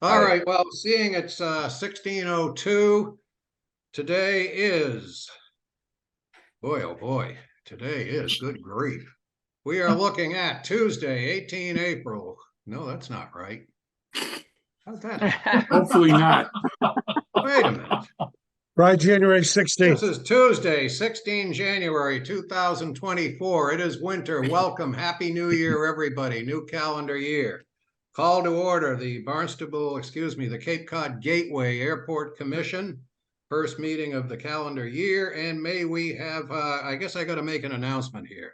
All right, well, seeing it's 16:02, today is, boy, oh boy, today is, good grief. We are looking at Tuesday, 18 April. No, that's not right. How's that happen? Hopefully not. Wait a minute. Right, January 16th. This is Tuesday, 16 January 2024. It is winter. Welcome. Happy New Year, everybody. New calendar year. Call to order the the Cape Cod Gateway Airport Commission. First meeting of the calendar year. And may we have, I guess I got to make an announcement here.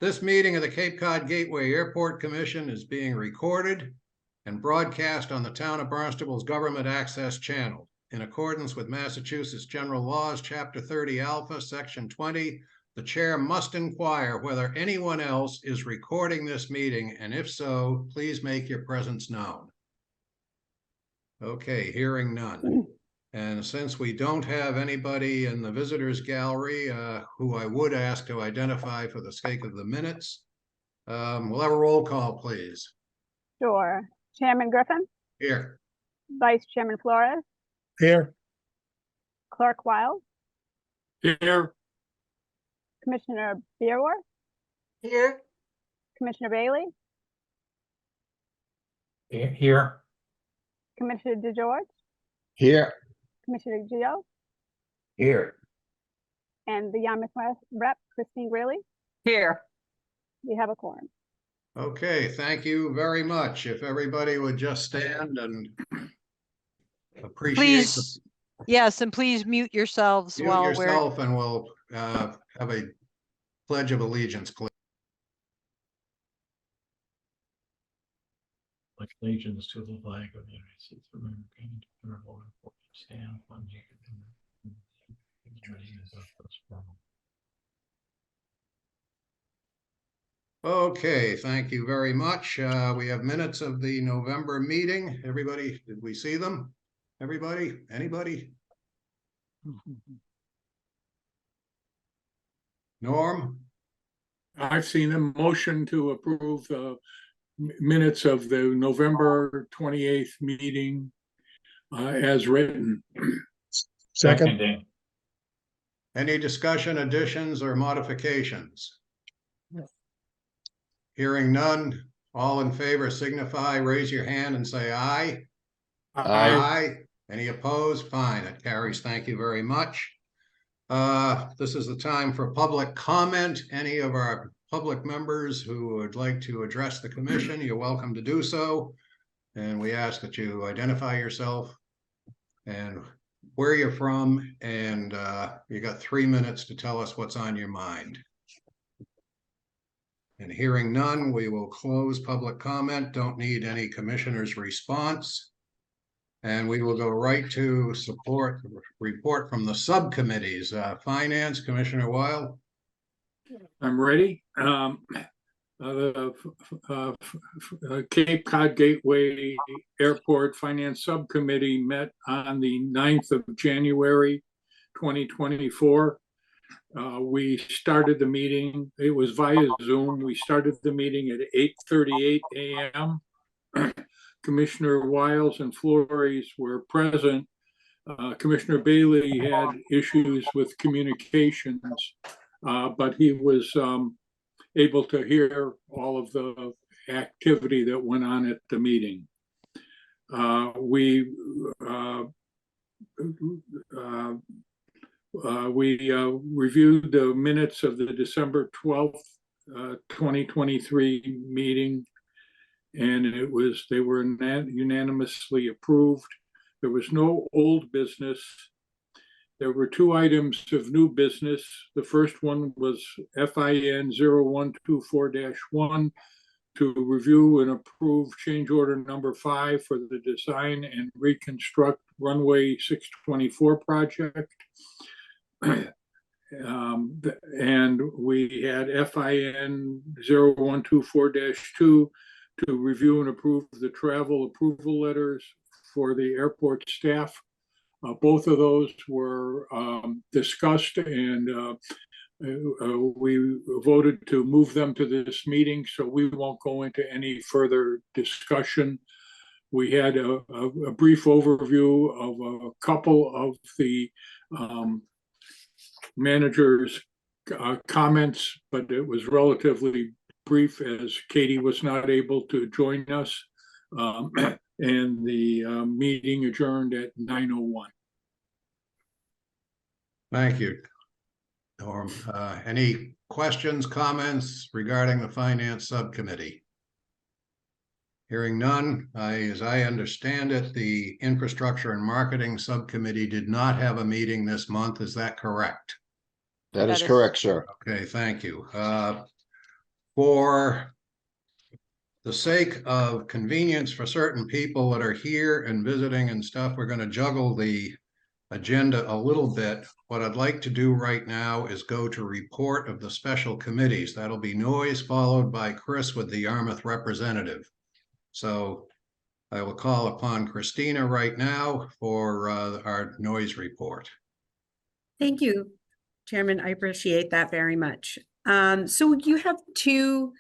This meeting of the Cape Cod Gateway Airport Commission is being recorded and broadcast on the Town of Barnstable's Government Access Channel. In accordance with Massachusetts General Laws, Chapter 30 Alpha, Section 20, the chair must inquire whether anyone else is recording this meeting, and if so, please make your presence known. Okay, hearing none. And since we don't have anybody in the visitors gallery who I would ask to identify for the sake of the minutes, we'll have a roll call, please. Sure. Chairman Griffin, Here. Vice Chairman Flores, Here. Clerk Wild, Here. Commissioner Beerworth, Here. Commissioner Bailey, Here. Commissioner DeGeorge, Here. Commissioner Gio, Here. and the Yarmouth West Rep, Christine Greeley. Here. We have a quorum. Okay, thank you very much. If everybody would just stand and appreciate Please, yes, and please mute yourselves mute while yourself, and we'll have a pledge of allegiance, please. Pledge allegiance to the flag of the United States of America and to the republic for which it stands, one nation under God, indivisible. Okay, thank you very much. We have minutes of the November meeting. Everybody, did we see them? Everybody? Anybody? Norm? I've seen a motion to approve the minutes of the November 28th meeting as written. Second. Any discussion, additions, or modifications? Hearing none, all in favor signify, raise your hand and say aye. Aye. Any opposed? Fine, it carries. Thank you very much. This is the time for public comment. Any of our public members who would like to address the commission, you're welcome to do so. And we ask that you identify yourself and where you're from, and you got 3 minutes to tell us what's on your mind. And hearing none, we will close public comment. Don't need any commissioner's response. And we will go right to report from the subcommittees. Finance, Commissioner Weil. I'm ready. Cape Cod Gateway Airport Finance Subcommittee met on the 9th of January, 2024. We started the meeting, it was via Zoom. We started the meeting at 8:38 a.m. Commissioner Wiles and Flores were present. Commissioner Bailey had issues with communications, but he was able to hear all of the activity that went on at the meeting. We reviewed the minutes of the December 12th, 2023 meeting, and they were unanimously approved. There was no old business. There were 2 items of new business. The first one was FIN 0124-1 to review and approve change order number 5 for the design and reconstruct runway 624 project. And we had FIN 0124-2 to review and approve the travel approval letters for the airport staff. Both of those were discussed, and we voted to move them to this meeting, so we won't go into any further discussion. We had a brief overview of a couple of the manager's comments, but it was relatively brief as Katie was not able to join us. And the meeting adjourned at 9:01. Thank you, Norm. Any questions, comments regarding the Finance Subcommittee? Hearing none, as I understand it, the Infrastructure and Marketing Subcommittee did not have a meeting this month. Is that correct? That is That is- correct, sir. Okay, thank you. For the sake of convenience for certain people that are here and visiting and stuff, we're going to juggle the agenda a little bit. What I'd like to do right now is go to report of the special committees. That'll be Noyes, followed by Chris with the Yarmouth representative. So I will call upon Christina right now for our Noyes report. Thank you, Chairman. I appreciate that very much. So you have two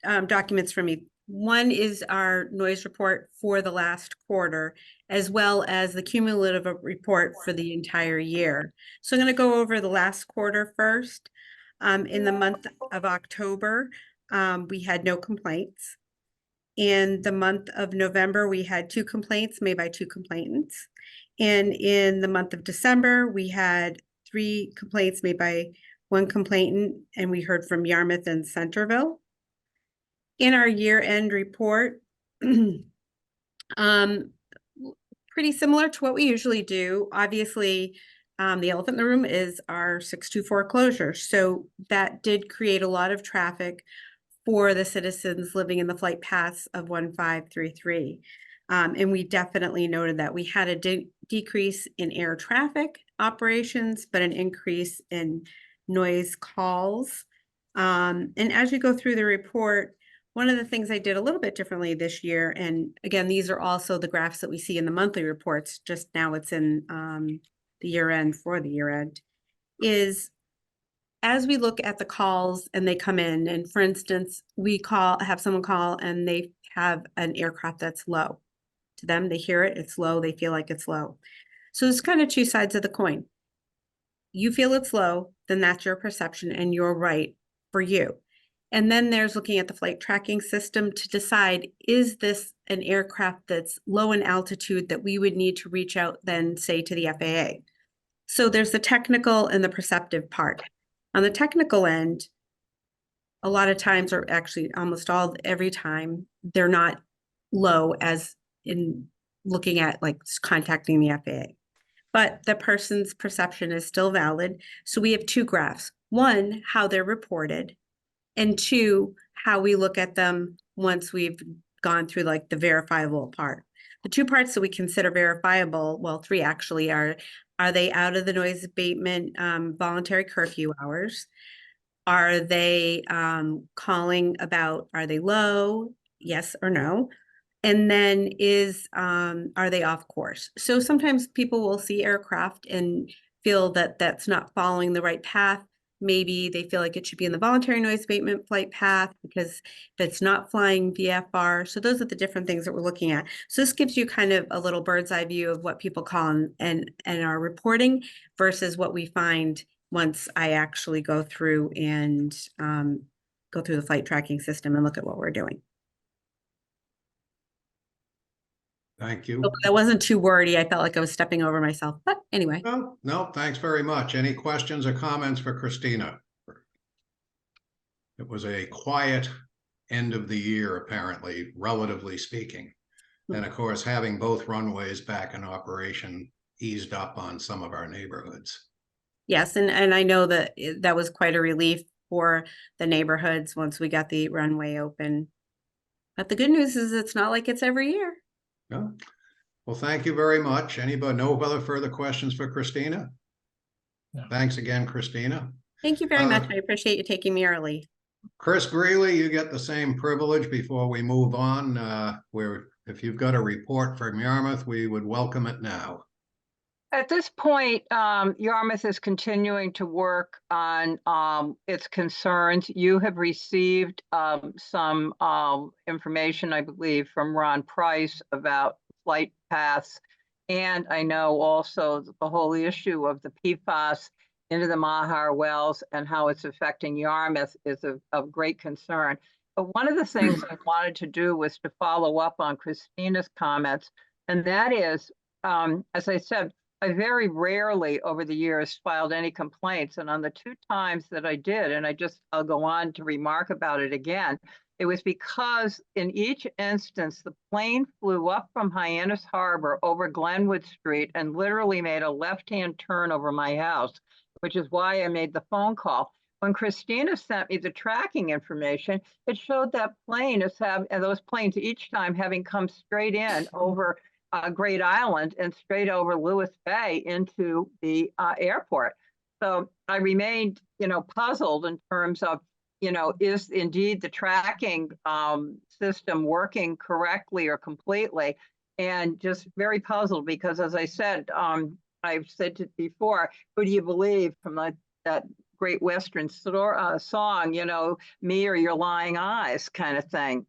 documents for me. One is our noise report for the last quarter, as well as the cumulative report for the entire year. So I'm going to go over the last quarter first. In the month of October, we had no complaints. In the month of November, we had 2 complaints made by 2 complainants. And in the month of December, we had 3 complaints made by 1 complainant, and we heard from Yarmouth and Centerville. In our year-end report, pretty similar to what we usually do. Obviously, the elephant in the room is our 624 closure. So that did create a lot of traffic for the citizens living in the flight paths of 1533. And we definitely noted that we had a decrease in air traffic operations, but an increase in noise calls. And as you go through the report, one of the things I did a little bit differently this year, and again, these are also the graphs that we see in the monthly reports, just now it's in the year end for the year end, is as we look at the calls and they come in, and for instance, we have someone call and they have an aircraft that's low. To them, they hear it, it's low, they feel like it's low. So it's kind of 2 sides of the coin. You feel it's low, then that's your perception and you're right for you. And then there's looking at the flight tracking system to decide, is this an aircraft that's low in altitude that we would need to reach out then say to the FAA? So there's the technical and the perceptive part. On the technical end, a lot of times, or actually almost every time, they're not low as in looking at like contacting the FAA. But the person's perception is still valid. So we have 2 graphs. 1, how they're reported, and 2, how we look at them once we've gone through like the verifiable part. The 2 parts that we consider verifiable, well, 3 actually are they out of the noise abatement voluntary curfew hours? Are they calling about, are they low? Yes or no? And then are they off course? So sometimes people will see aircraft and feel that that's not following the right path. Maybe they feel like it should be in the voluntary noise abatement flight path because if it's not flying VFR. So those are the different things that we're looking at. So this gives you kind of a little bird's eye view of what people call and are reporting versus what we find once I actually go through and go through the flight tracking system and look at what we're doing. Thank you. So that wasn't too wordy. I felt like I was stepping over myself, but anyway. No, thanks very much. Any questions or comments for Christina? It was a quiet end of the year, apparently, relatively speaking. And of course, having both runways back in operation eased up on some of our neighborhoods. Yes, and I know that that was quite a relief for the neighborhoods once we got the runway open. But the good news is it's not like it's every year. No? Well, thank you very much. Anybody, no other further questions for Christina? No. Thanks again, Christina. Thank you very much. I appreciate you taking me early. Chris Greeley, you get the same privilege before we move on. If you've got a report from Yarmouth, we would welcome it now. At this point, Yarmouth is continuing to work on its concerns. You have received some information, I believe, from Ron Price about flight paths. And I know also the whole issue of the PFAS into the Mahar wells and how it's affecting Yarmouth is of great concern. But one of the things I wanted to do was to follow up on Christina's comments, and that is, as I said, I very rarely over the years filed any complaints. And on the 2 times that I did, and I'll go on to remark about it again, it was because in each instance, the plane flew up from Hyannis Harbor over Glenwood Street and literally made a left-hand turn over my house, which is why I made the phone call. When Christina sent me the tracking information, it showed that plane as those planes each time having come straight in over Great Island and straight over Lewis Bay into the airport. So I remained, puzzled in terms of, is indeed the tracking system working correctly or completely? And just very puzzled because, as I said, I've said it before, who do you believe from that Great Western song, me or your lying eyes kind of thing.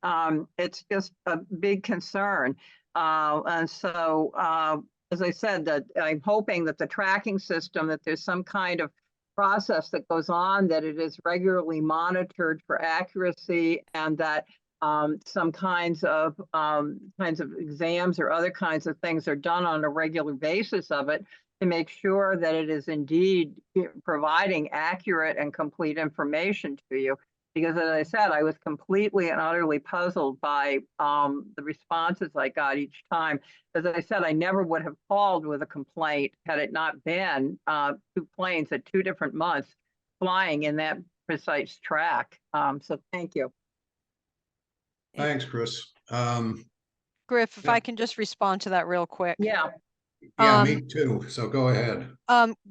It's just a big concern. And so, as I said, that I'm hoping that the tracking system, that there's some kind of process that goes on, that it is regularly monitored for accuracy, and that some kinds of exams or other kinds of things are done on a regular basis of it to make sure that it is indeed providing accurate and complete information to you. Because as I said, I was completely and utterly puzzled by the responses I got each time. As I said, I never would have called with a complaint had it not been 2 planes at 2 different months flying in that precise track. So thank you. Thanks, Chris. Griff, if Yeah. I can just respond to that real quick. Yeah, Um, me too. So go ahead.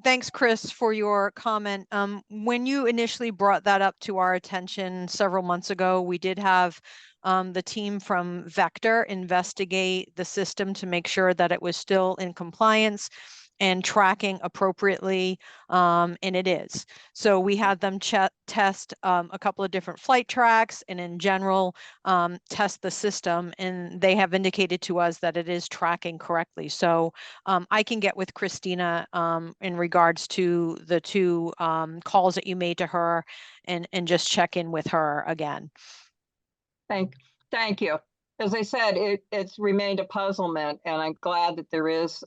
Thanks, Chris, for your comment. When you initially brought that up to our attention several months ago, we did have the team from Vector investigate the system to make sure that it was still in compliance and tracking appropriately, and it is. So we had them test a couple of different flight tracks and in general test the system, and they have indicated to us that it is tracking correctly. So I can get with Christina in regards to the 2 calls that you made to her and just check in with her again. Thank you. As I said, it's remained a puzzlement, and I'm glad that there is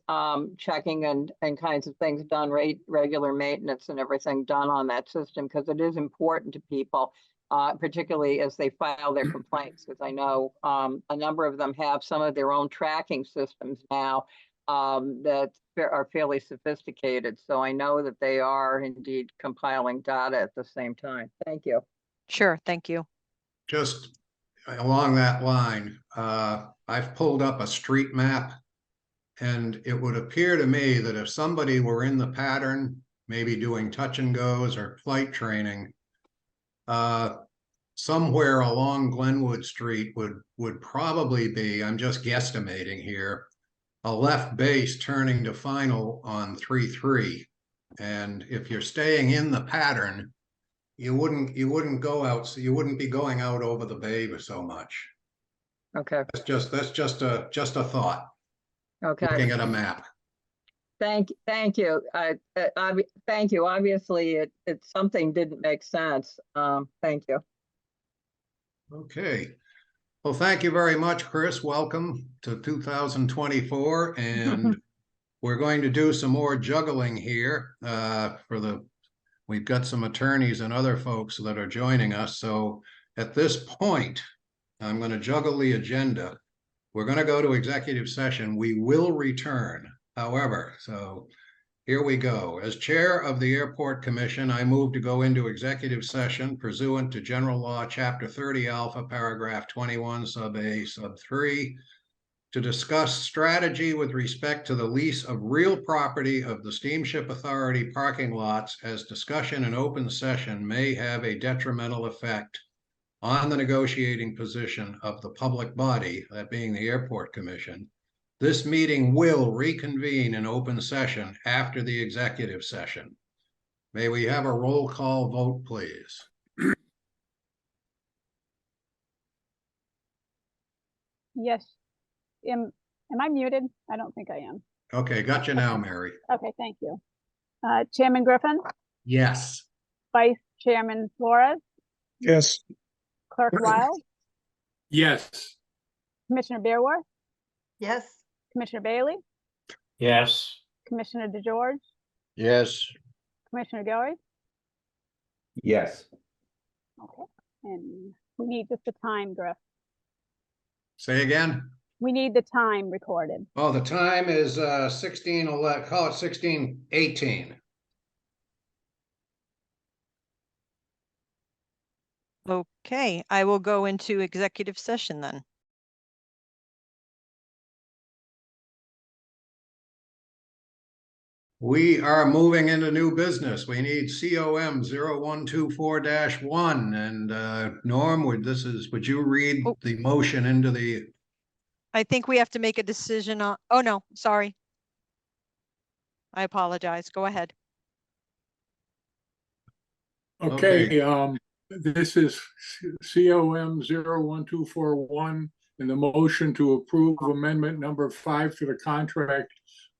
checking and kinds of things done, regular maintenance and everything done on that system, because it is important to people, particularly as they file their complaints, because I know a number of them have some of their own tracking systems now that are fairly sophisticated. So I know that they are indeed compiling data at the same time. Thank you. Sure, thank you. Just along that line, I've pulled up a street map, and it would appear to me that if somebody were in the pattern, maybe doing touch and goes or flight training, somewhere along Glenwood Street would probably be, I'm just guesstimating here, a left base turning to final on 3-3. And if you're staying in the pattern, you wouldn't go out, so you wouldn't be going out over the bay so much. Okay. That's just a thought. Okay. Looking at a map. Thank you. Thank you. Obviously, it's something didn't make sense. Thank you. Okay. Well, thank you very much, Chris. Welcome to 2024, and we're going to do some more juggling here we've got some attorneys and other folks that are joining us. So at this point, I'm going to juggle the agenda. We're going to go to executive session. We will return, however. So here we go. As chair of the Airport Commission, I move to go into executive session pursuant to General Law, Chapter 30 Alpha, Paragraph 21, Sub A, Sub 3, to discuss strategy with respect to the lease of real property of the Steamship Authority parking lots, as discussion in open session may have a detrimental effect on the negotiating position of the public body, that being the Airport Commission. This meeting will reconvene in open session after the executive session. May we have a roll call vote, please? Yes. Am I muted? I don't think I am. Okay, got you now, Mary. Okay, thank you. Chairman Griffin, Yes. Vice Chairman Flores, Yes. Clerk Wild, Yes. Commissioner Bearworth, Yes. Commissioner Bailey, Yes. Commissioner DeGeorge, Yes. Commissioner Goey. Yes. Okay, and we need just the time, Griff. Say again? We need the time recorded. Oh, the time is 16:11, call it 16:18. Okay, I will go into executive session then. We are moving into new business. We need COM 0124-1. And Norm, would you read Oh. the motion into the, I think we have to make a decision on, oh no, sorry. I apologize. Go ahead. Okay, this is COM 01241 and the motion to approve amendment number 5 to the contract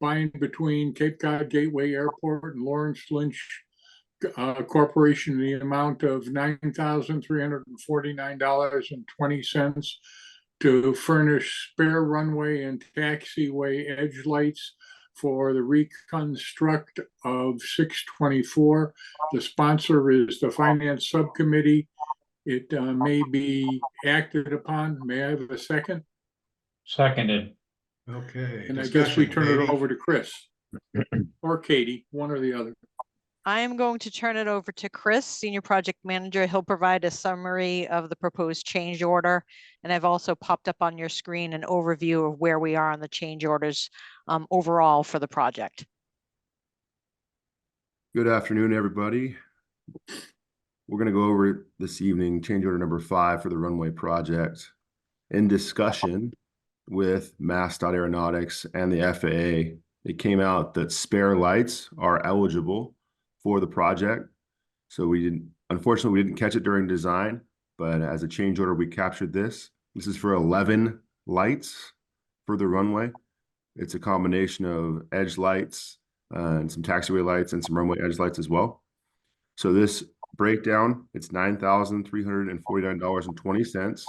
by and between Cape Cod Gateway Airport and Lawrence Lynch Corporation in the amount of $9,349.20 to furnish spare runway and taxiway edge lights for the reconstruct of 624. The sponsor is the Finance Subcommittee. It may be acted upon. May I have a second? Seconded. okay. And I guess we discussion, turn it Katie? over to Chris or Katie, one or the other. I am going to turn it over to Chris, Senior Project Manager. He'll provide a summary of the proposed change order. And I've also popped up on your screen an overview of where we are on the change orders overall for the project. Good afternoon, everybody. We're going to go over this evening change order number 5 for the runway project in discussion with MassDOT Aeronautics and the FAA. It came out that spare lights are eligible for the project. So unfortunately, we didn't catch it during design, but as a change order, we captured this. This is for 11 lights for the runway. It's a combination of edge lights and some taxiway lights and some runway edge lights as well. So this breakdown, it's $9,349.20.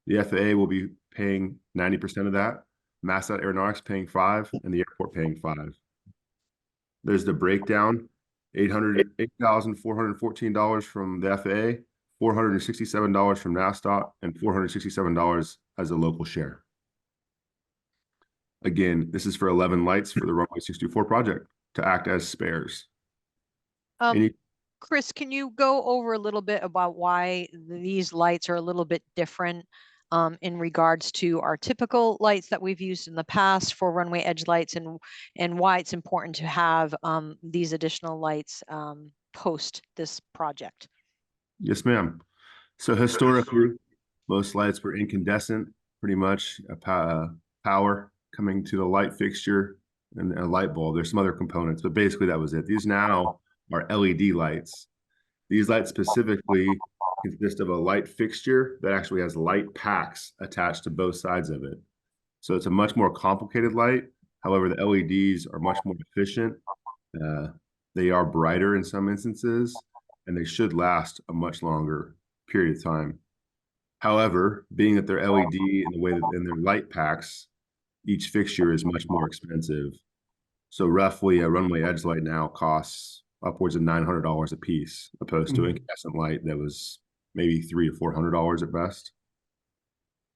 The FAA will be paying 90% of that. MassDOT Aeronautics paying 5%, and the airport paying 5%. There's the breakdown: $8,414 from the FAA, $467 from MassDOT, and $467 as a local share. Again, this is for 11 lights for the runway 624 project to act as spares. Chris, can you go over a little bit about why these lights are a little bit different in regards to our typical lights that we've used in the past for runway edge lights, and why it's important to have these additional lights post this project? Yes, ma'am. So historically, most lights were incandescent, pretty much power coming to the light fixture and a light bulb. There's some other components, but basically that was it. These now are LED lights. These lights specifically consist of a light fixture that actually has light packs attached to both sides of it. So it's a much more complicated light. However, the LEDs are much more efficient. They are brighter in some instances, and they should last a much longer period of time. However, being that they're LED in the way that in their light packs, each fixture is much more expensive. So roughly a runway edge light now costs upwards of $900 a piece, opposed to an incandescent light that was maybe $300 to $400 at best.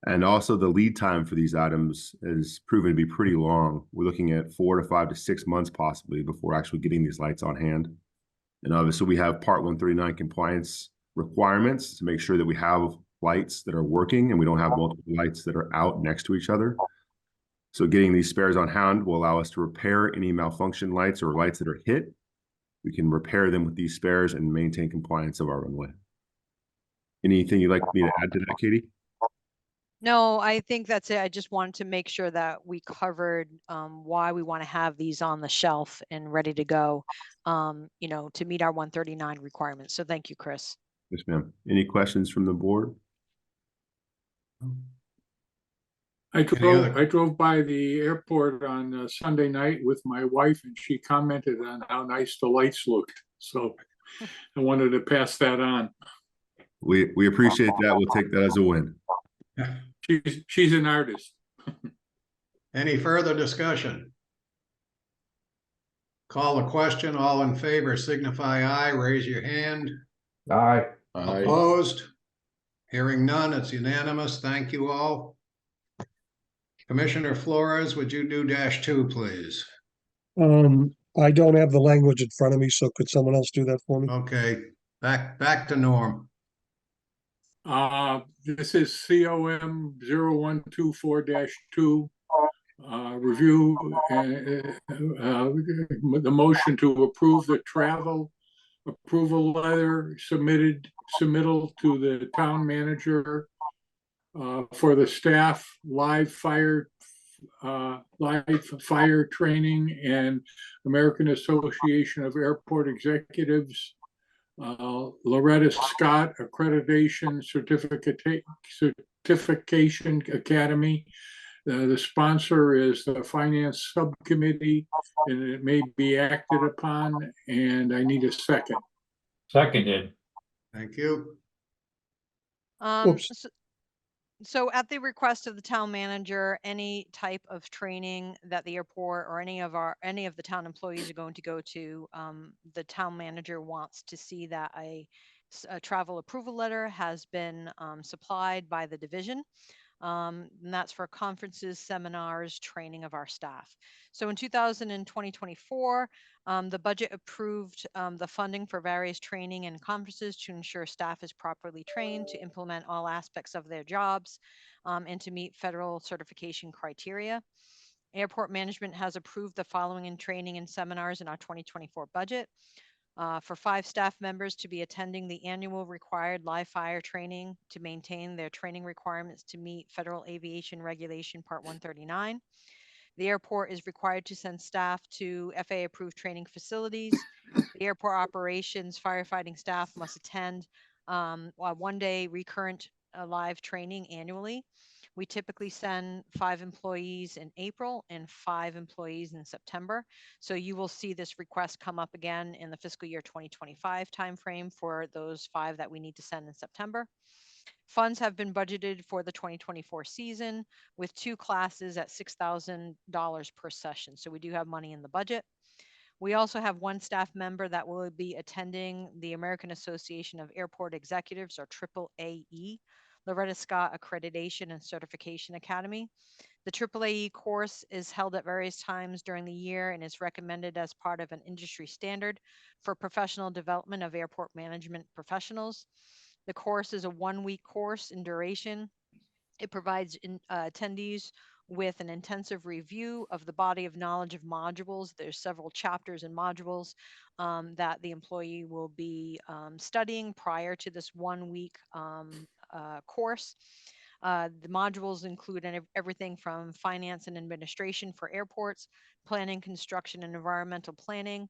And also the lead time for these items is proven to be pretty long. We're looking at 4 to 5 to 6 months possibly before actually getting these lights on hand. And obviously we have Part 139 compliance requirements to make sure that we have lights that are working and we don't have multiple lights that are out next to each other. So getting these spares on hand will allow us to repair any malfunction lights or lights that are hit. We can repair them with these spares and maintain compliance of our runway. Anything you'd like me to add to that, Katie? No, I think that's it. I just wanted to make sure that we covered why we want to have these on the shelf and ready to go, you know, to meet our 139 requirements. So thank you, Chris. Yes, ma'am. Any questions from the board? I other- drove by the airport on Sunday night with my wife, and she commented on how nice the lights looked. So I wanted to pass that on. We appreciate that. We'll take that as a win. She's an artist. Any further discussion? Call the question. All in favor signify aye. Raise your hand. Aye. Opposed? Hearing none, it's unanimous. Thank you all. Commissioner Flores, would you do -2, please? I don't have the language in front of me, so could someone else do that for me? Okay, back to Norm. This is COM 0124-2. Review the motion to approve the travel approval letter submittal to the town manager for the staff live fire training and American Association of Airport Executives Loretta Scott Accreditation Certification Academy. The sponsor is the Finance Subcommittee, and it may be acted upon, and I need a second. Seconded. Thank you. Oops. So at the request of the town manager, any type of training that the airport or any of the town employees are going to go to, the town manager wants to see that a travel approval letter has been supplied by the division. And that's for conferences, seminars, training of our staff. So in 2024, the budget approved the funding for various training and conferences to ensure staff is properly trained to implement all aspects of their jobs and to meet federal certification criteria. Airport management has approved the following in training and seminars in our 2024 budget. For 5 staff members to be attending the annual required live fire training to maintain their training requirements to meet Federal Aviation Regulation Part 139. The airport is required to send staff to FAA-approved training facilities. The airport operations firefighting staff must attend a one-day recurrent live training annually. We typically send 5 employees in April and 5 employees in September. So you will see this request come up again in the fiscal year 2025 timeframe for those 5 that we need to send in September. Funds have been budgeted for the 2024 season with 2 classes at $6,000 per session. So we do have money in the budget. We also have 1 staff member that will be attending the American Association of Airport Executives, or AAAE, Loretta Scott Accreditation and Certification Academy. The AAAE course is held at various times during the year and is recommended as part of an industry standard for professional development of airport management professionals. The course is a 1-week course in duration. It provides attendees with an intensive review of the body of knowledge of modules. There's several chapters and modules that the employee will be studying prior to this 1-week course. The modules include everything from finance and administration for airports, planning, construction, and environmental planning,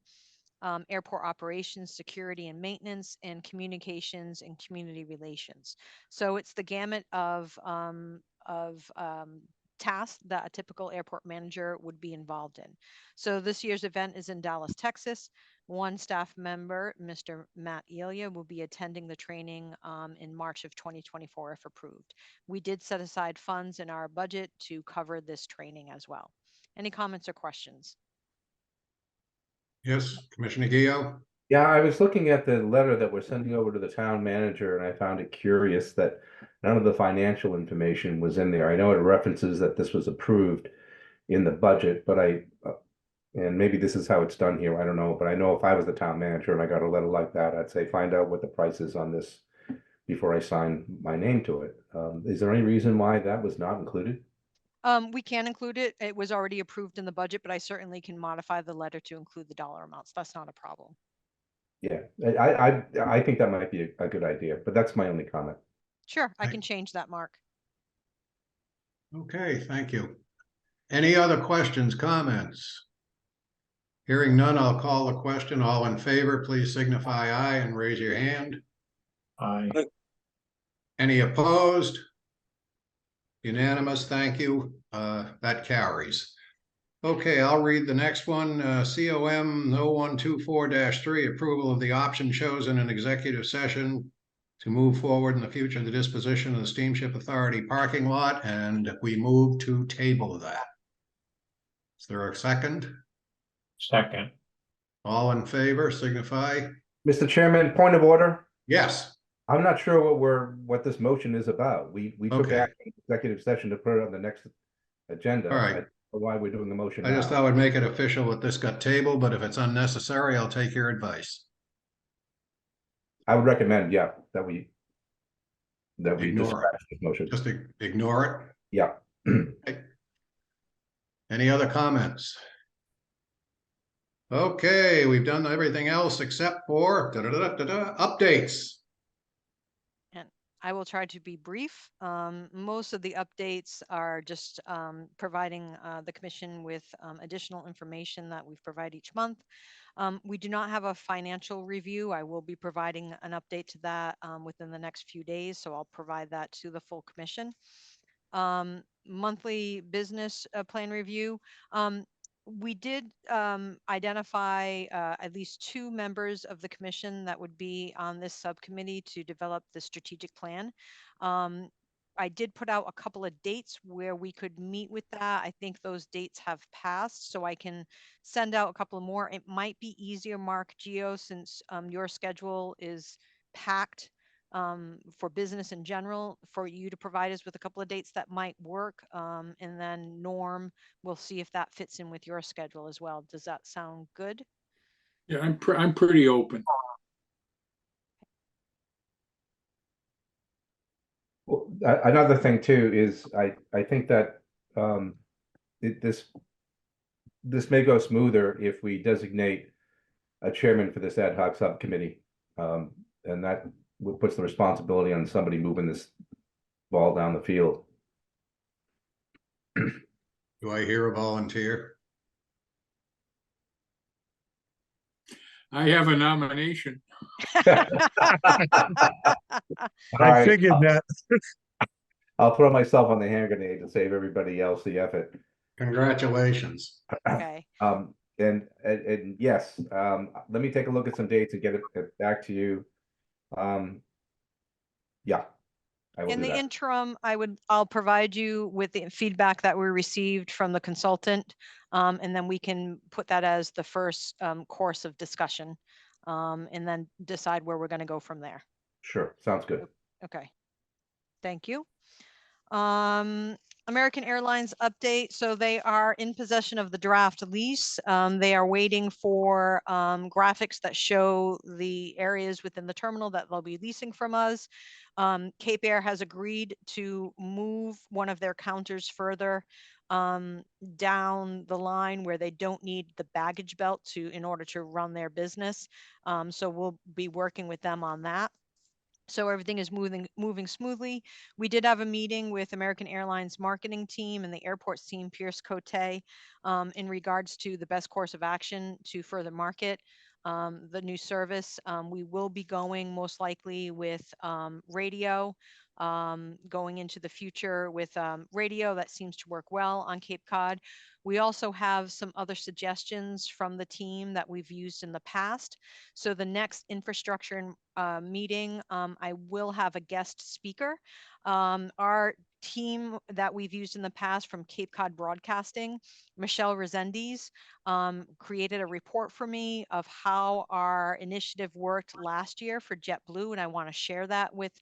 airport operations, security and maintenance, and communications and community relations. So it's the gamut of tasks that a typical airport manager would be involved in. So this year's event is in Dallas, Texas. 1 staff member, Mr. Matt Elia, will be attending the training in March of 2024 if approved. We did set aside funds in our budget to cover this training as well. Any comments or questions? Yes, Commissioner Gio? Yeah, I was looking at the letter that we're sending over to the town manager, and I found it curious that none of the financial information was in there. I know it references that this was approved in the budget, but and maybe this is how it's done here, I don't know, but I know if I was the town manager and I got a letter like that, I'd say, find out what the price is on this before I sign my name to it. Is there any reason why that was not included? We can include it. It was already approved in the budget, but I certainly can modify the letter to include the dollar amounts. That's not a problem. Yeah, I think that might be a good idea, but that's my only comment. Sure, I can change that, Mark. Okay, thank you. Any other questions, comments? Hearing none, I'll call the question. All in favor, please signify aye and raise your hand. Aye. Any opposed? Unanimous, thank you. That carries. Okay, I'll read the next one. COM 0124-3, approval of the option chosen in executive session to move forward in the future the disposition of the Steamship Authority parking lot, and we move to table that. Is there a second? Second. All in favor, signify. Mr. Chairman, point of order. Yes. I'm not sure what this motion is about. We took Okay. action in executive session to put it on the next agenda. All right. I don't know why we're doing the motion I just now. thought I'd make it official that this got tabled, but if it's unnecessary, I'll take your advice. I would recommend, yeah, that we Ignore dispatch this motion. Just ignore it. Yeah. Any other comments? Okay, we've done everything else except for updates. And I will try to be brief. Most of the updates are just providing the commission with additional information that we've provided each month. We do not have a financial review. I will be providing an update to that within the next few days, so I'll provide that to the full commission. Monthly business plan review. We did identify at least 2 members of the commission that would be on this subcommittee to develop the strategic plan. I did put out a couple of dates where we could meet with that. I think those dates have passed, so I can send out a couple more. It might be easier, Mark, Geo, since your schedule is packed for business in general, for you to provide us with a couple of dates that might work. And then Norm, we'll see if that fits in with your schedule as well. Does that sound good? Yeah, I'm pretty open. Well, another thing too is I think that this may go smoother if we designate a chairman for this ad hoc subcommittee, and that puts the responsibility on somebody moving this ball down the field. Do I hear a volunteer? I have a nomination. I figured that. I'll throw myself on the hand grenade to save everybody else the effort. Congratulations. Okay. And yes, let me take a look at some dates and get it back to you. Yeah, I will In do the that. interim, I'll provide you with the feedback that we received from the consultant, and then we can put that as the first course of discussion, and then decide where we're going to go from there. Sure, sounds good. Okay. Thank you. American Airlines update. So they are in possession of the draft lease. They are waiting for graphics that show the areas within the terminal that they'll be leasing from us. Cape Air has agreed to move one of their counters further down the line where they don't need the baggage belt in order to run their business. So we'll be working with them on that. So everything is moving smoothly. We did have a meeting with American Airlines marketing team and the airports team, Pierce Cote, in regards to the best course of action to further market the new service. We will be going most likely with radio, going into the future with radio. That seems to work well on Cape Cod. We also have some other suggestions from the team that we've used in the past. So the next infrastructure meeting, I will have a guest speaker. Our team that we've used in the past from Cape Cod Broadcasting, Michelle Resendiz, created a report for me of how our initiative worked last year for JetBlue, and I want to share that with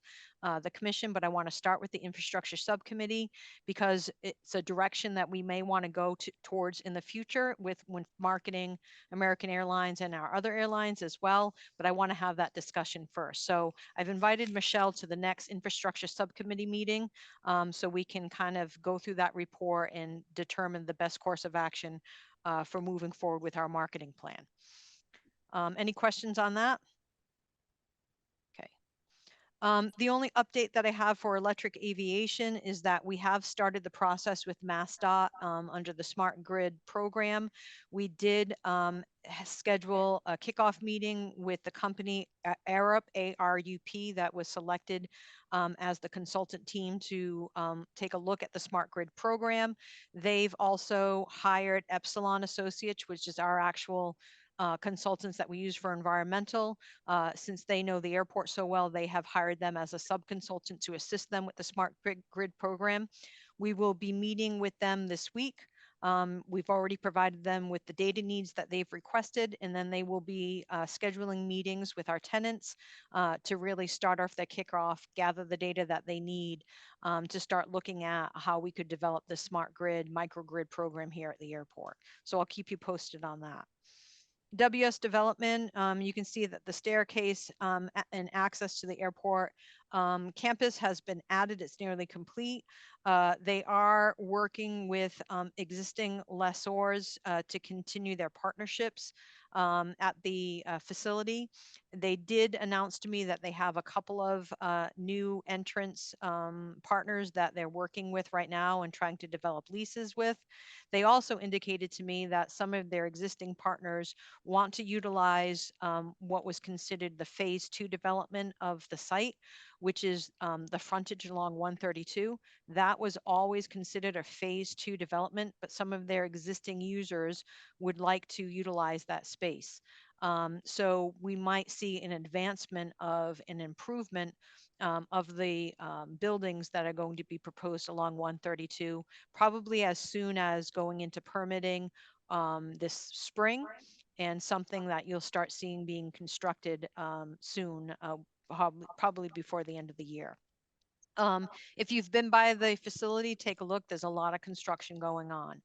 the commission, but I want to start with the infrastructure subcommittee because it's a direction that we may want to go towards in the future with when marketing American Airlines and our other airlines as well. But I want to have that discussion first. So I've invited Michelle to the next infrastructure subcommittee meeting so we can kind of go through that report and determine the best course of action for moving forward with our marketing plan. Any questions on that? Okay. The only update that I have for electric aviation is that we have started the process with MassDOT under the Smart Grid program. We did schedule a kickoff meeting with the company ARUP, ARUP, that was selected as the consultant team to take a look at the Smart Grid program. They've also hired Epsilon Associates, which is our actual consultants that we use for environmental. Since they know the airport so well, they have hired them as a sub-consultant to assist them with the Smart Grid program. We will be meeting with them this week. We've already provided them with the data needs that they've requested, and then they will be scheduling meetings with our tenants to really start off their kickoff, gather the data that they need to start looking at how we could develop the Smart Grid, microgrid program here at the airport. So I'll keep you posted on that. WS Development, you can see that the staircase and access to the airport campus has been added. It's nearly complete. They are working with existing lessors to continue their partnerships at the facility. They did announce to me that they have a couple of new entrance partners that they're working with right now and trying to develop leases with. They also indicated to me that some of their existing partners want to utilize what was considered the phase 2 development of the site, which is the frontage along 132. That was always considered a phase 2 development, but some of their existing users would like to utilize that space. So we might see an advancement of an improvement of the buildings that are going to be proposed along 132, probably as soon as going into permitting this spring, and something that you'll start seeing being constructed soon, probably before the end of the year. If you've been by the facility, take a look. There's a lot of construction going on.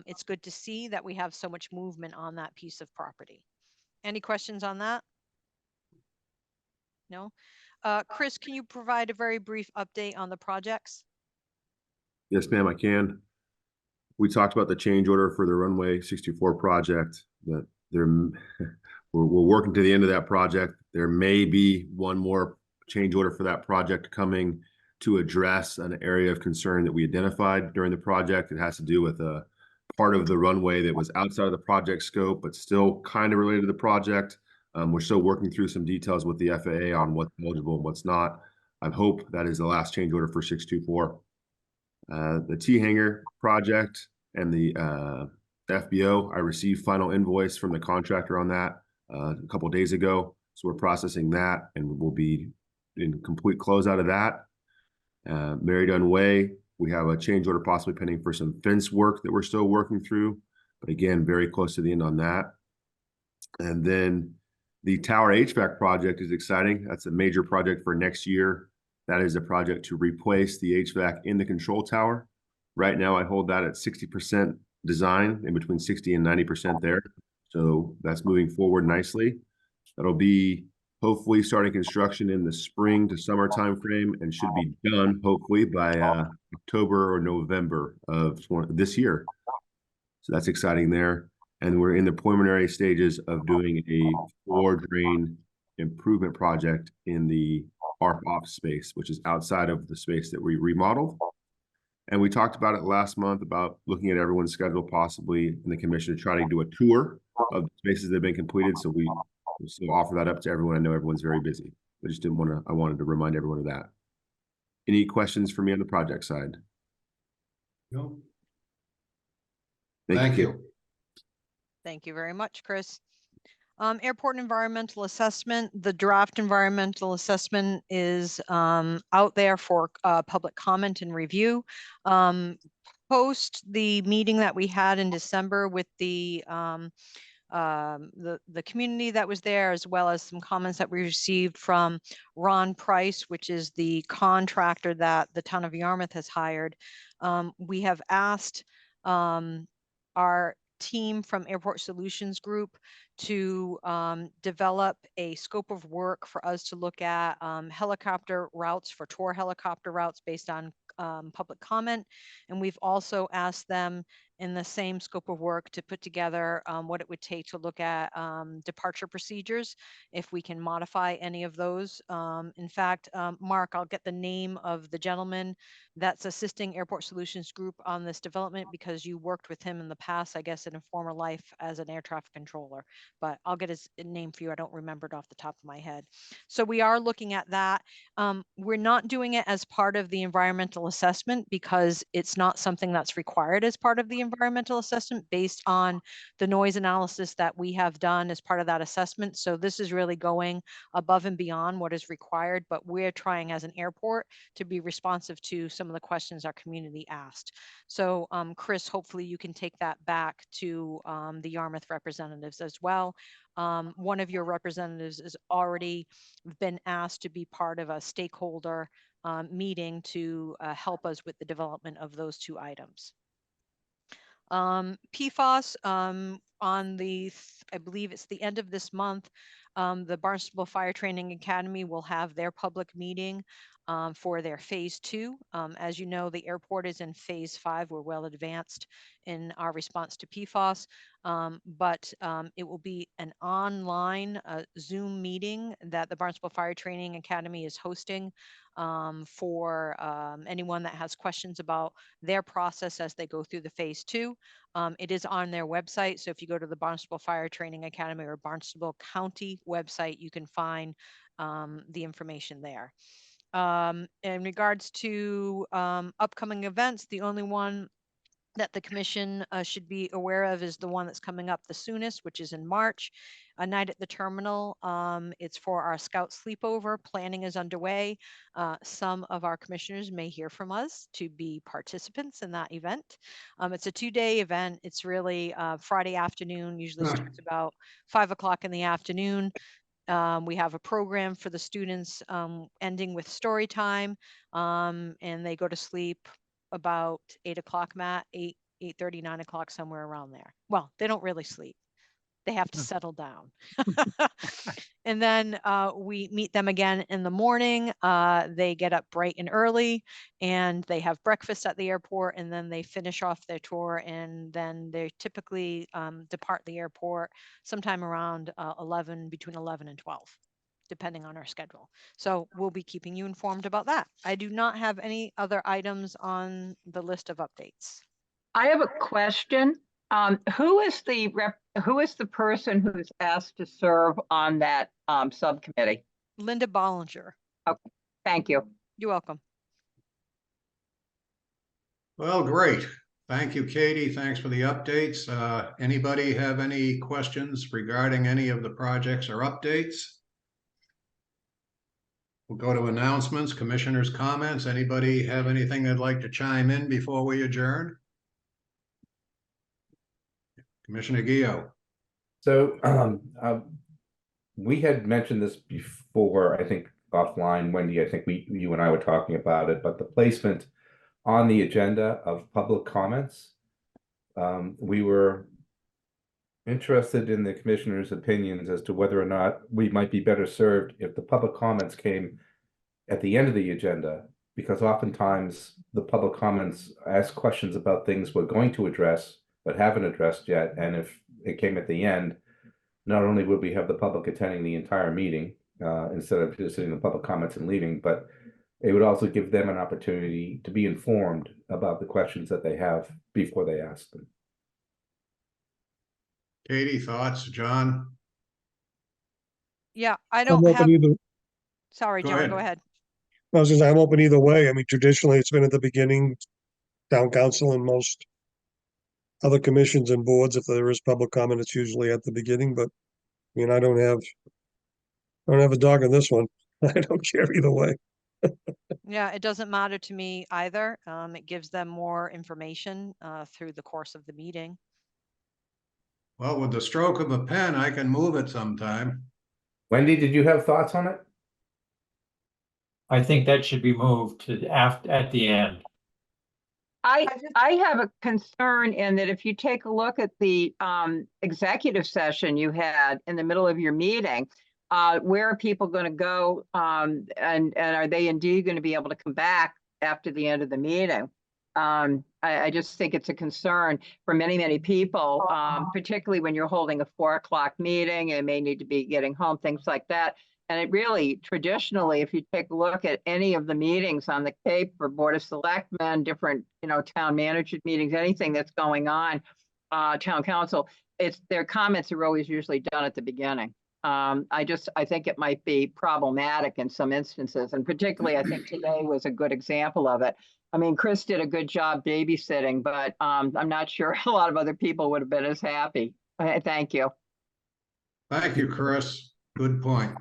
It's good to see that we have so much movement on that piece of property. Any questions on that? No? Chris, can you provide a very brief update on the projects? Yes, ma'am, I can. We talked about the change order for the runway 64 project. That there, we're working to the end of that project. There may be one more change order for that project coming to address an area of concern that we identified during the project. It has to do with a part of the runway that was outside of the project scope, but still kind of related to the project. We're still working through some details with the FAA on what's eligible and what's not. I hope that is the last change order for 624. The T-hanger project and the FBO, I received final invoice from the contractor on that a couple days ago. So we're processing that, and we'll be in complete closeout of that. Mary Dunn Way, we have a change order possibly pending for some fence work that we're still working through, but again, very close to the end on that. And then the Tower HVAC project is exciting. That's a major project for next year. That is a project to replace the HVAC in the control tower. Right now, I hold that at 60% design, in between 60 and 90% there. So that's moving forward nicely. That'll be hopefully starting construction in the spring to summer timeframe, and should be done hopefully by October or November of this year. So that's exciting there. And we're in the preliminary stages of doing a floor drain improvement project in the ARP office space, which is outside of the space that we remodeled. And we talked about it last month about looking at everyone's schedule possibly in the commission to try to do a tour of the spaces that have been completed. So we still offer that up to everyone. I know everyone's very busy. I just didn't want to, I wanted to remind everyone of that. Any questions for me on the project side? No. Thank Thank you. you. Thank you very much, Chris. Airport environmental assessment. The draft environmental assessment is out there for public comment and review. Post the meeting that we had in December with the community that was there, as well as some comments that we received from Ron Price, which is the contractor that the town of Yarmouth has hired. We have asked our team from Airport Solutions Group to develop a scope of work for us to look at helicopter routes, for tour helicopter routes based on public comment. And we've also asked them in the same scope of work to put together what it would take to look at departure procedures, if we can modify any of those. In fact, Mark, I'll get the name of the gentleman that's assisting Airport Solutions Group on this development, because you worked with him in the past, I guess, in a former life as an air traffic controller. But I'll get his name for you. I don't remember it off the top of my head. So we are looking at that. We're not doing it as part of the environmental assessment because it's not something that's required as part of the environmental assessment based on the noise analysis that we have done as part of that assessment. So this is really going above and beyond what is required, but we're trying as an airport to be responsive to some of the questions our community asked. So Chris, hopefully you can take that back to the Yarmouth representatives as well. One of your representatives has already been asked to be part of a stakeholder meeting to help us with the development of those two items. PFAS, on the, I believe it's the end of this month, the Barnstable Fire Training Academy will have their public meeting for their phase 2. As you know, the airport is in phase 5. We're well advanced in our response to PFAS, but it will be an online Zoom meeting that the Barnstable Fire Training Academy is hosting for anyone that has questions about their process as they go through the phase 2. It is on their website. So if you go to the Barnstable Fire Training Academy or Barnstable County website, you can find the information there. In regards to upcoming events, the only one that the commission should be aware of is the one that's coming up the soonest, which is in March, a night at the terminal. It's for our scout sleepover. Planning is underway. Some of our commissioners may hear from us to be participants in that event. It's a 2-day event. It's really Friday afternoon, usually starts about 5 o'clock in the afternoon. We have a program for the students ending with story time, and they go to sleep about 8 o'clock, Matt, 8:30, 9 o'clock, somewhere around there. Well, they don't really sleep. They have to settle down. And then we meet them again in the morning. They get up bright and early and they have breakfast at the airport, and then they finish off their tour, and then they typically depart the airport sometime around 11, between 11 and 12, depending on our schedule. So we'll be keeping you informed about that. I do not have any other items on the list of updates. I have a question. Who is the person who's asked to serve on that subcommittee? Linda Bollinger. Okay, thank you. You're welcome. Well, great. Thank you, Katie. Thanks for the updates. Anybody have any questions regarding any of the projects or updates? We'll go to announcements, commissioners' comments. Anybody have anything they'd like to chime in before we adjourn? Commissioner Gio. So we had mentioned this before, I think offline, Wendy, I think you and I were talking about it, but the placement on the agenda of public comments, we were interested in the commissioner's opinions as to whether or not we might be better served if the public comments came at the end of the agenda, because oftentimes the public comments ask questions about things we're going to address but haven't addressed yet. And if it came at the end, not only would we have the public attending the entire meeting instead of just sitting in the public comments and leaving, but it would also give them an opportunity to be informed about the questions that they have before they ask them. Katie, thoughts? John? Yeah, I I'm don't have, open either, sorry, Go John, ahead. go ahead. I was just, I'm open either way. I mean, traditionally, it's been at the beginning, town council and most other commissions and boards. If there is public comment, it's usually at the beginning, but I mean, I don't have a dog in this one. I don't care either way. Yeah, it doesn't matter to me either. It gives them more information through the course of the meeting. Well, with the stroke of a pen, I can move it sometime. Wendy, did you have thoughts on it? I think that should be moved to at the end. I have a concern in that if you take a look at the executive session you had in the middle of your meeting, where are people going to go, and are they indeed going to be able to come back after the end of the meeting? I just think it's a concern for many, many people, particularly when you're holding a 4 o'clock meeting and may need to be getting home, things like that. And it really, traditionally, if you take a look at any of the meetings on the Cape for Board of Selectmen, different, town manager meetings, anything that's going on, town council, their comments are always usually done at the beginning. I think it might be problematic in some instances, and particularly I think today was a good example of it. I mean, Chris did a good job babysitting, but I'm not sure a lot of other people would have been as happy. Thank you. Thank you, Chris. Good point.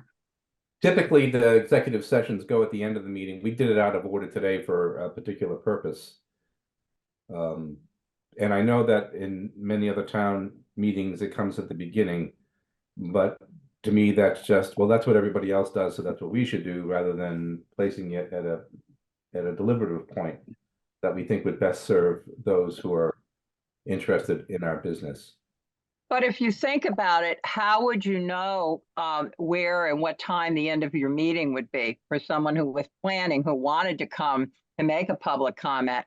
Typically, the executive sessions go at the end of the meeting. We did it out of order today for a particular purpose. And I know that in many other town meetings, it comes at the beginning, but to me, that's just, well, that's what everybody else does, so that's what we should do, rather than placing it at a deliberative point that we think would best serve those who are interested in our business. But if you think about it, how would you know where and what time the end of your meeting would be for someone who was planning, who wanted to come to make a public comment?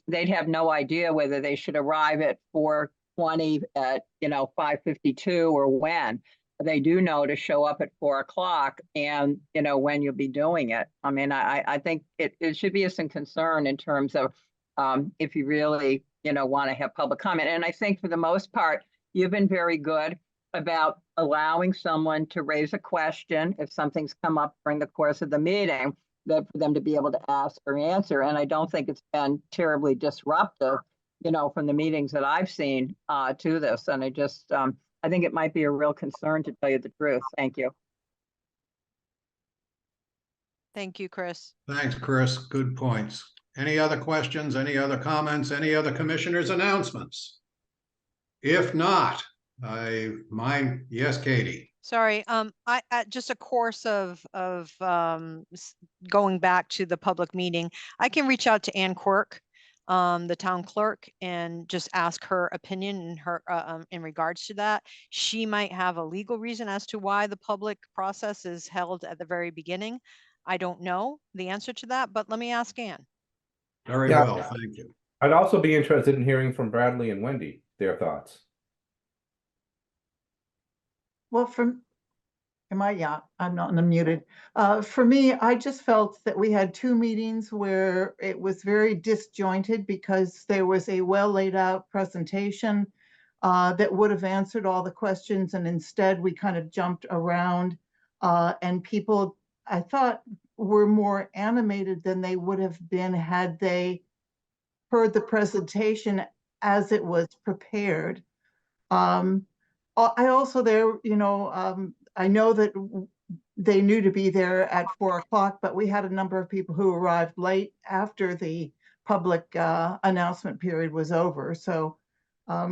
They'd have no idea whether they should arrive at 4:20 at 5:52 or when. They do know to show up at 4 o'clock and when you'll be doing it. I mean, I think it should be some concern in terms of if you really want to have public comment. And I think for the most part, you've been very good about allowing someone to raise a question if something's come up during the course of the meeting, that for them to be able to ask or answer. And I don't think it's been terribly disruptive, from the meetings that I've seen to this. And I think it might be a real concern, to tell you the truth. Thank you. Thank you, Chris. Thanks, Chris. Good points. Any other questions? Any other comments? Any other commissioners' announcements? If not, yes, Katie. Sorry, I just a course of going back to the public meeting, I can reach out to Ann Quirk, the town clerk, and just ask her opinion in regards to that. She might have a legal reason as to why the public process is held at the very beginning. I don't know the answer to that, but let me ask Ann. Very Yeah. well, thank you. I'd also be interested in hearing from Bradley and Wendy, their thoughts. Well, yeah, I'm not unmuted. For me, I just felt that we had two meetings where it was very disjointed because there was a well laid out presentation that would have answered all the questions. And instead we kind of jumped around and people, I thought, were more animated than they would have been had they heard the presentation as it was prepared. I also I know that they knew to be there at 4 o'clock, but we had a number of people who arrived late after the public announcement period was over. So I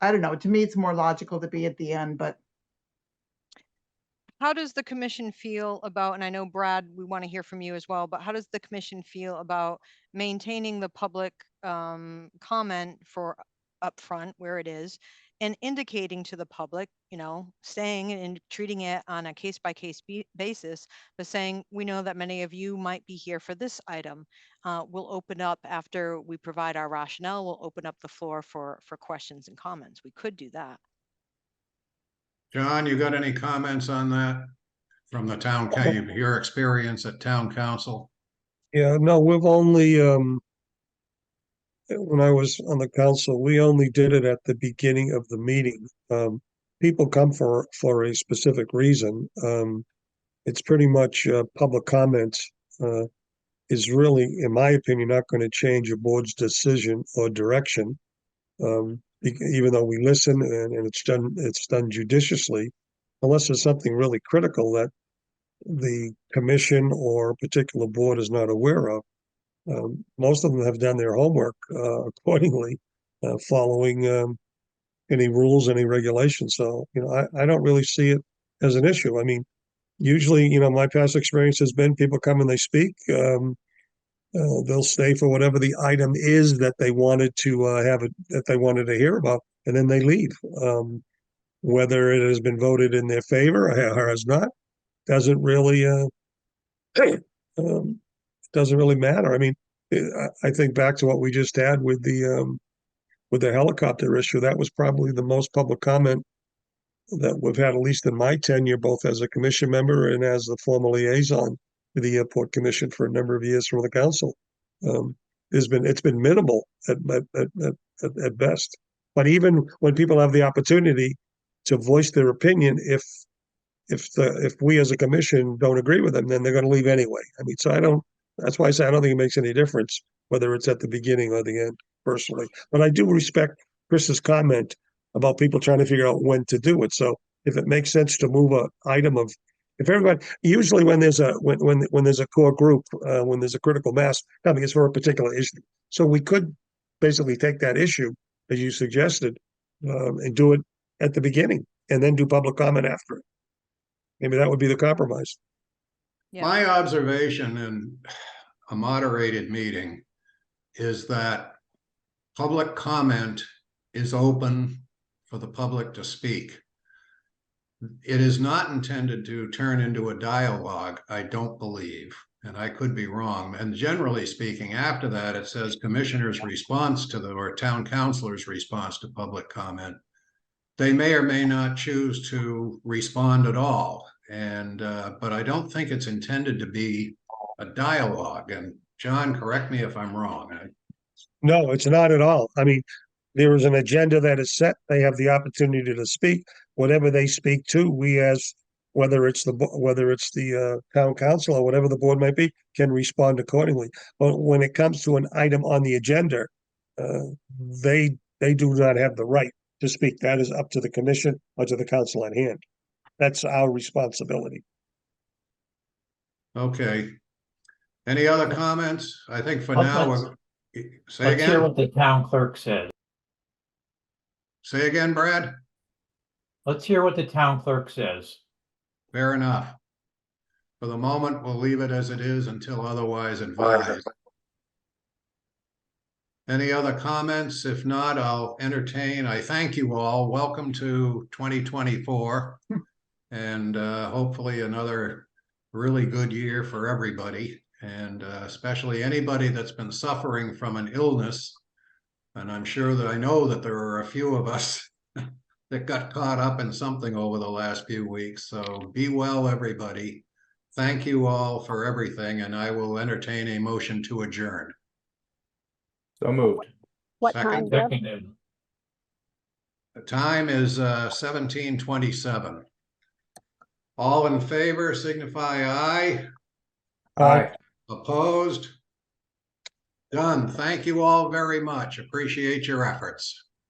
don't know, to me, it's more logical to be at the end, but. How does the commission feel about, and I know Brad, we want to hear from you as well, but how does the commission feel about maintaining the public comment for upfront where it is, and indicating to the public, saying and treating it on a case-by-case basis, but saying, we know that many of you might be here for this item. We'll open up after we provide our rationale, we'll open up the floor for questions and comments. We could do that. John, you got any comments on that from the town, your experience at town council? Yeah, no, we've only, when I was on the council, we only did it at the beginning of the meeting. People come for a specific reason. It's pretty much public comments is really, in my opinion, not going to change a board's decision or direction. Even though we listen and it's done judiciously, unless there's something really critical that the commission or a particular board is not aware of. Most of them have done their homework accordingly, following any rules, any regulations. So, I don't really see it as an issue. I mean, usually, my past experience has been people come and they speak. They'll stay for whatever the item is that they wanted to that they wanted to hear about, and then they leave. Whether it has been voted in their favor or has not doesn't really doesn't really matter. I mean, I think back to what we just had with the helicopter issue. That was probably the most public comment that we've had, at least in my tenure, both as a commission member and as the former liaison to the airport commission for a number of years from the council. It's been minimal at best. But even when people have the opportunity to voice their opinion, if we as a commission don't agree with them, then they're going to leave anyway. I mean, that's why I say I don't think it makes any difference whether it's at the beginning or the end, personally. But I do respect Chris's comment about people trying to figure out when to do it. So if it makes sense to move a item of, if everybody, usually when there's when there's a core group, when there's a critical mass coming, it's for a particular issue. So we could basically take that issue, as you suggested, and do it at the beginning and then do public comment after it. Maybe that would be the compromise. Yeah. My observation in a moderated meeting is that public comment is open for the public to speak. It is not intended to turn into a dialogue, I don't believe, and I could be wrong. And generally speaking, after that, it says commissioner's response to or town councilor's response to public comment. They may or may not choose to respond at all. And but I don't think it's intended to be a dialogue. And John, correct me if I'm wrong. No, it's not at all. I mean, there is an agenda that is set. They have the opportunity to speak. Whatever they speak to, we as whether it's the town council or whatever the board might be, can respond accordingly. But when it comes to an item on the agenda, uh, they do not have the right to speak. That is up to the commission or to the council at hand. That's our responsibility. Okay. Any other comments? I think for Let's- now, let's- say Let's hear again, what the town clerk says. say again, Brad. Let's hear what the town clerk says. Fair enough. For the moment, we'll leave it as it is until otherwise advised. Any other comments? If not, I'll entertain. I thank you all. Welcome to 2024. And hopefully another really good year for everybody. And especially anybody that's been suffering from an illness. And I'm sure that I know that there are a few of us that got caught up in something over the last few weeks. So be well, everybody. Thank you all for everything, and I will entertain a motion to adjourn. So moved. What Second. time, Deb? Seconded. The time is 17:27. All in favor, signify aye. Aye. Opposed? Done. Thank you all very much. Appreciate your efforts.